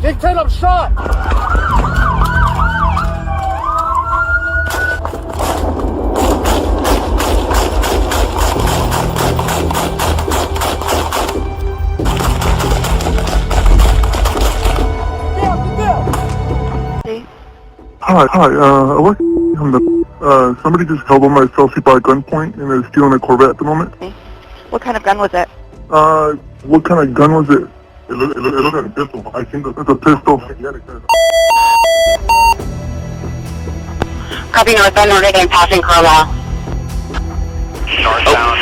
Big 10, I'm shot! Hi, I work on the, somebody just held on my Chelsea by gunpoint and is stealing a Corvette at the moment. What kind of gun was it? What kind of gun was it? It looked like a pistol. I think it's a pistol. Copy northbound, Notre Dame, passing Carlisle. Northbound,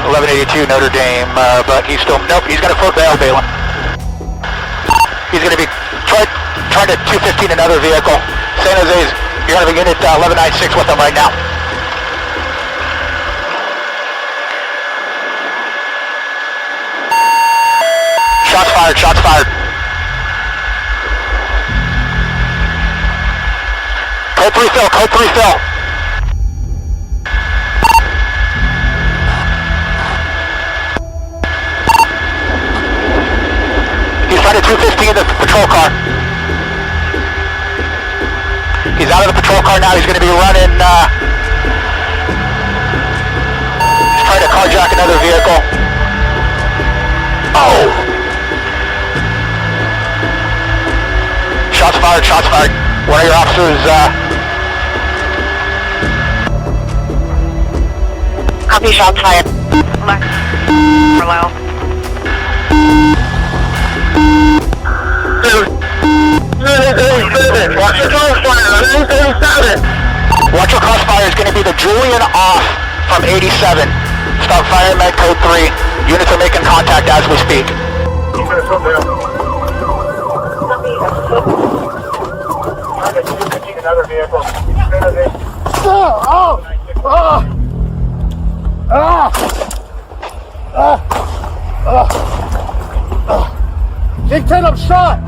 1182 Notre Dame, but he's still, nope, he's got a foot bail, Balin. He's going to be trying to 215 another vehicle. San Jose's, you're going to be unit 1196 with them right now. Shots fired, shots fired. Code 3 fill, code 3 fill. He's trying to 215 the patrol car. He's out of the patrol car now, he's going to be running, he's trying to carjack another vehicle. Oh! Shots fired, shots fired. One of your officers, Copy, shots fired. Left. Carlisle. Watch your crossfire is going to be the Julian off from 87. Start firing at code 3. Units are making contact as we speak. Another vehicle. Big 10, I'm shot!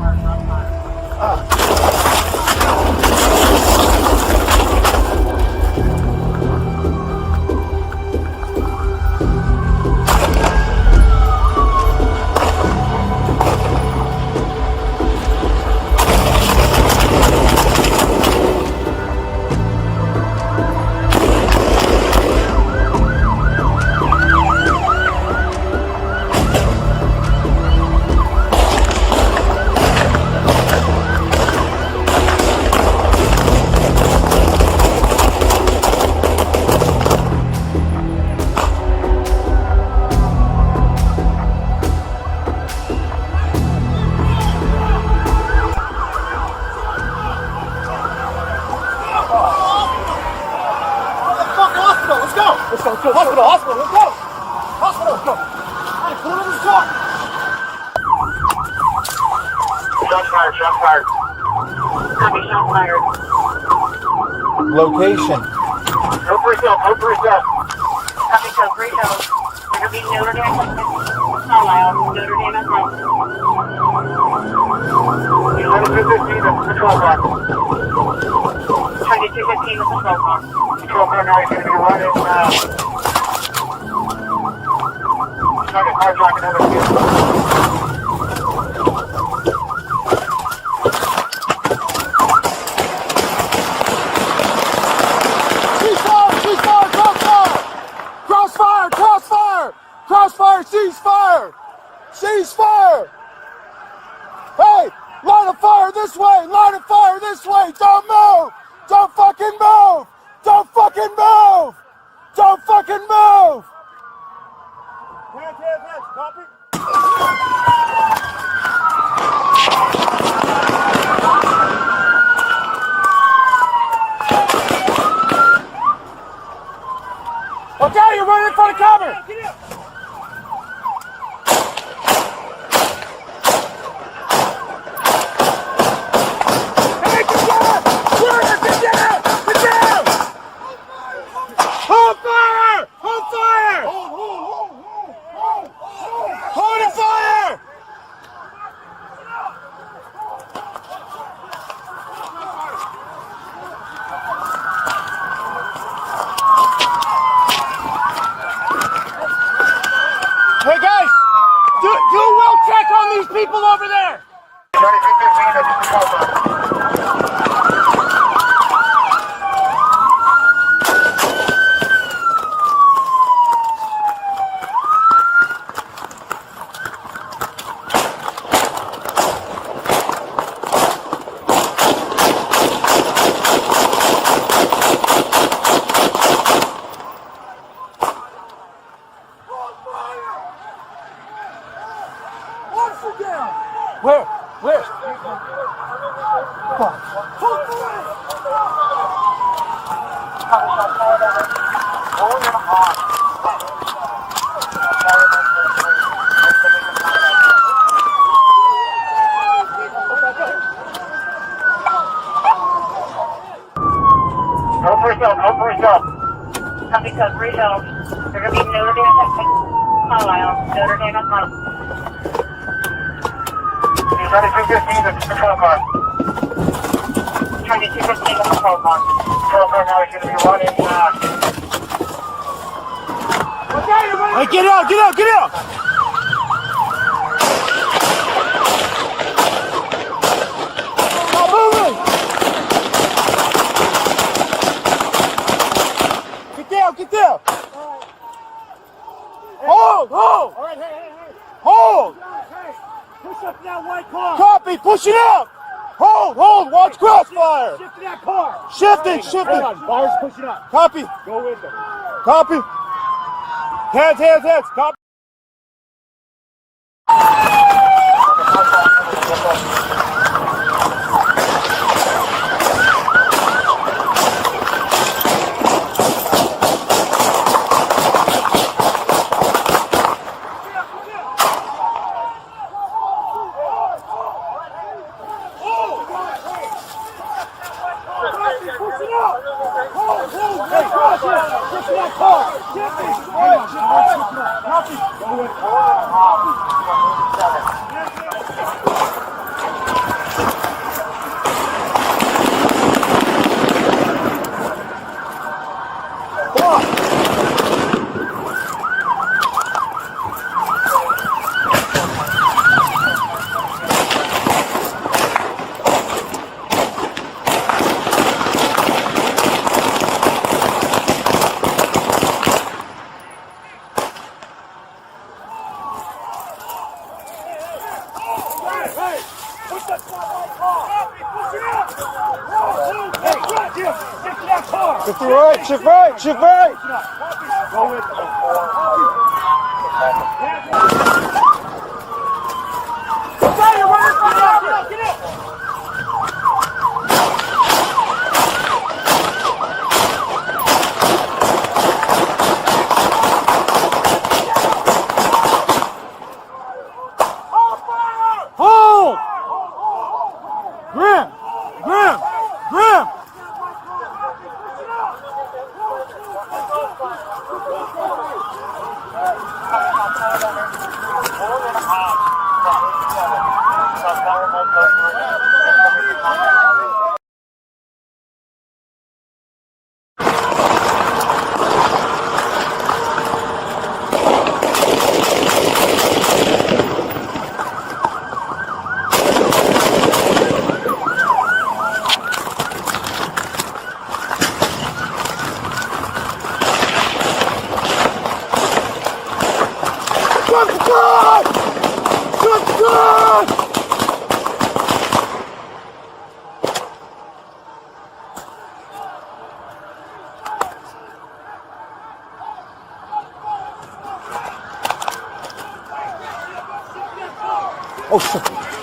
Hospital, let's go! Hospital, let's go! Hey, put him in his car! Shots fired, shots fired. Copy, shots fired. Location. Code 3 fill, code 3 fill. Copy, code 3 fill. We're going to be Notre Dame, Carlisle, Notre Dame and Rome. He's running 215 the patrol car. Trying to 215 the patrol car. Patrol car now, he's going to be running, trying to carjack another vehicle. Crossfire, ceasefire! Ceasefire! Hey, line of fire this way! Line of fire this way! Don't move! Don't fucking move! Don't fucking move! Don't fucking move! Hands, copy? Okay, you're running in front of cover! Go for yourself, go for yourself. Copy code 3 Hill. They're going to be Notre Dame at Carlisle. Notre Dame at Carlisle. He's ready 215, the patrol car. Trying to 215 the patrol car. Patrol car now is going to be running, Hey, get out, get out, get out! Stop moving! Get down, get down! Hold, hold! Hold! Push up that white car. Copy, push it out! Hold, hold, watch crossfire! Shift to that car. Shift it, shift Hold it! on, bars pushing up. Copy, Go with them. copy! Hands, hands, hands, copy! Shift right, shift right, shift right! Go with them. Hold! Grim! Grim! Grim! Oh shit.